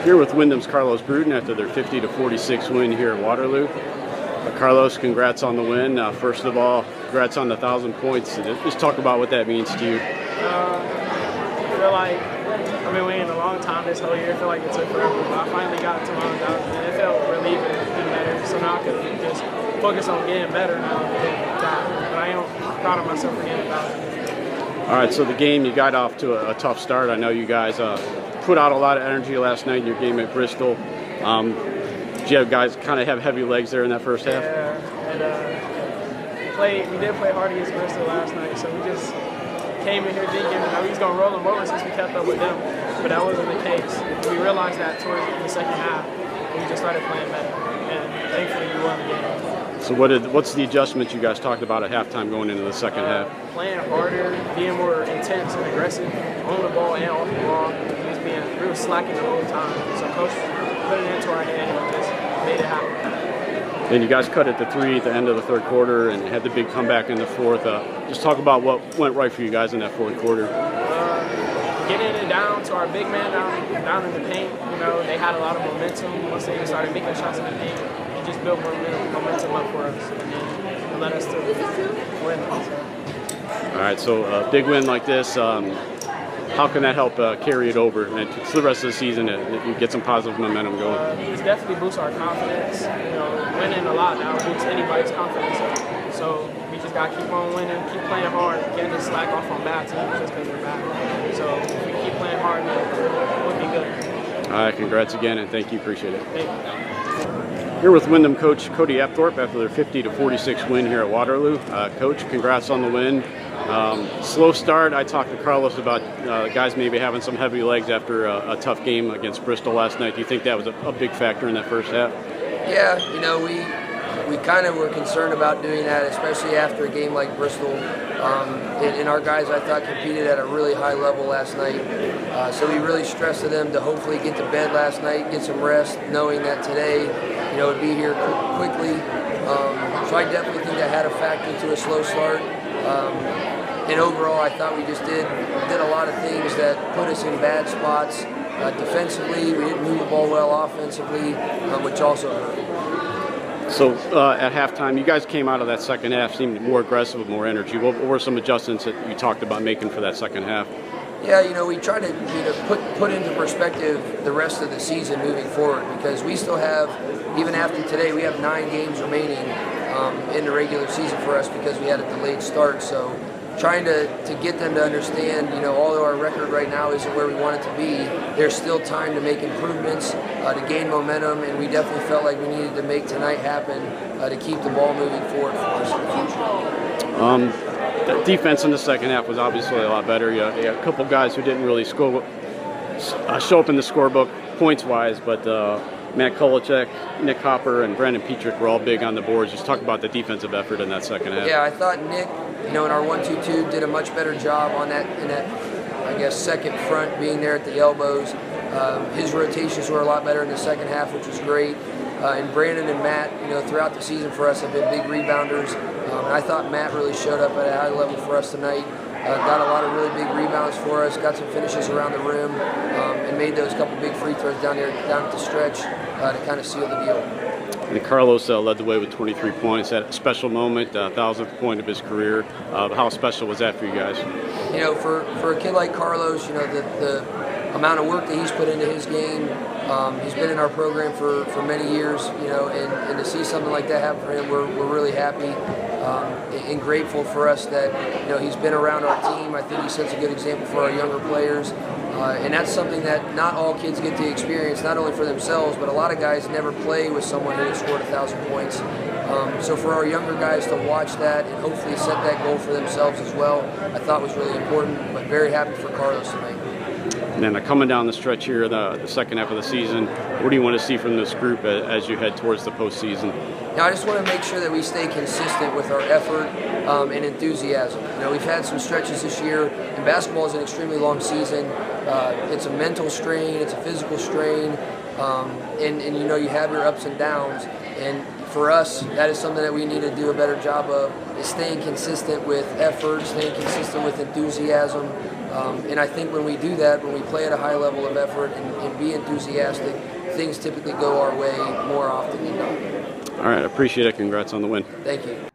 Here with Windham's Carlos Bruton after their 50-46 win here at Waterloo. Carlos, congrats on the win. First of all, congrats on the 1,000 points. Just talk about what that means to you. I feel like I've been waiting a long time this whole year. I feel like it took forever, but I finally got to my 1,000, and it felt relieving and better. So now I can just focus on getting better now than that. But I am proud of myself for getting 1,000. All right, so the game, you got off to a tough start. I know you guys put out a lot of energy last night in your game at Bristol. Did you have guys kind of have heavy legs there in that first half? Yeah, and we did play hard against Bristol last night, so we just came in here thinking we was going to roll them over since we kept up with them, but that wasn't the case. We realized that towards the second half, we just started playing better, and thankfully we won the game. So what's the adjustments you guys talked about at halftime going into the second half? Playing harder, being more intense and aggressive on the ball and off the ball. We were slacking the whole time. So coach put it into our head and just made it happen. Then you guys cut it to 3 at the end of the third quarter and had the big comeback in the fourth. Just talk about what went right for you guys in that fourth quarter. Getting it down to our big man down in the paint. You know, they had a lot of momentum once they started making shots in the paint. It just built momentum up for us, and then it led us to win. So. All right, so a big win like this, how can that help carry it over and to the rest of the season and you get some positive momentum going? It definitely boosts our confidence. You know, winning a lot now boosts anybody's confidence up. So we just got to keep on winning, keep playing hard, can't just slack off on bad teams just because we're bad. So if we keep playing hard, we'll be good. All right, congrats again, and thank you. Appreciate it. Thank you. Here with Windham coach Cody Apthorpe after their 50-46 win here at Waterloo. Coach, congrats on the win. Slow start. I talked to Carlos about guys maybe having some heavy legs after a tough game against Bristol last night. Do you think that was a big factor in that first half? Yeah, you know, we kind of were concerned about doing that, especially after a game like Bristol. And our guys, I thought, competed at a really high level last night. So we really stressed to them to hopefully get to bed last night, get some rest, knowing that today, you know, would be here quickly. So I definitely think that had a factor to a slow start. And overall, I thought we just did a lot of things that put us in bad spots. Defensively, we didn't move the ball well offensively, which also hurt. So at halftime, you guys came out of that second half, seemed more aggressive with more energy. What were some adjustments that you talked about making for that second half? Yeah, you know, we try to put into perspective the rest of the season moving forward, because we still have, even after today, we have 9 games remaining in the regular season for us because we had a delayed start. So trying to get them to understand, you know, although our record right now isn't where we want it to be, there's still time to make improvements, to gain momentum, and we definitely felt like we needed to make tonight happen to keep the ball moving forward for us in the future. The defense in the second half was obviously a lot better. You had a couple guys who didn't really show up in the scorebook points-wise, but Matt Kolacek, Nick Hopper, and Brandon Petrick were all big on the boards. Just talk about the defensive effort in that second half. Yeah, I thought Nick, you know, in our 1-2-2 did a much better job on that, I guess, second front, being there at the elbows. His rotations were a lot better in the second half, which was great. And Brandon and Matt, you know, throughout the season for us have been big rebounders. And I thought Matt really showed up at a high level for us tonight. Got a lot of really big rebounds for us, got some finishes around the rim, and made those couple big free throws down at the stretch to kind of seal the deal. And Carlos led the way with 23 points. Had a special moment, 1,000th point of his career. How special was that for you guys? You know, for a kid like Carlos, you know, the amount of work that he's put into his game. He's been in our program for many years, you know, and to see something like that happen for him, we're really happy and grateful for us that, you know, he's been around our team. I think he sets a good example for our younger players, and that's something that not all kids get to experience, not only for themselves, but a lot of guys never play with someone who has scored 1,000 points. So for our younger guys to watch that and hopefully set that goal for themselves as well, I thought was really important, but very happy for Carlos tonight. And then coming down the stretch here, the second half of the season, what do you want to see from this group as you head towards the postseason? Now, I just want to make sure that we stay consistent with our effort and enthusiasm. You know, we've had some stretches this year, and basketball is an extremely long season. It's a mental strain, it's a physical strain, and you know, you have your ups and downs. And for us, that is something that we need to do a better job of, is staying consistent with effort, staying consistent with enthusiasm, And I think when we do that, when we play at a high level of effort and be enthusiastic, things typically go our way more often than not. All right, I appreciate it. Congrats on the win. Thank you.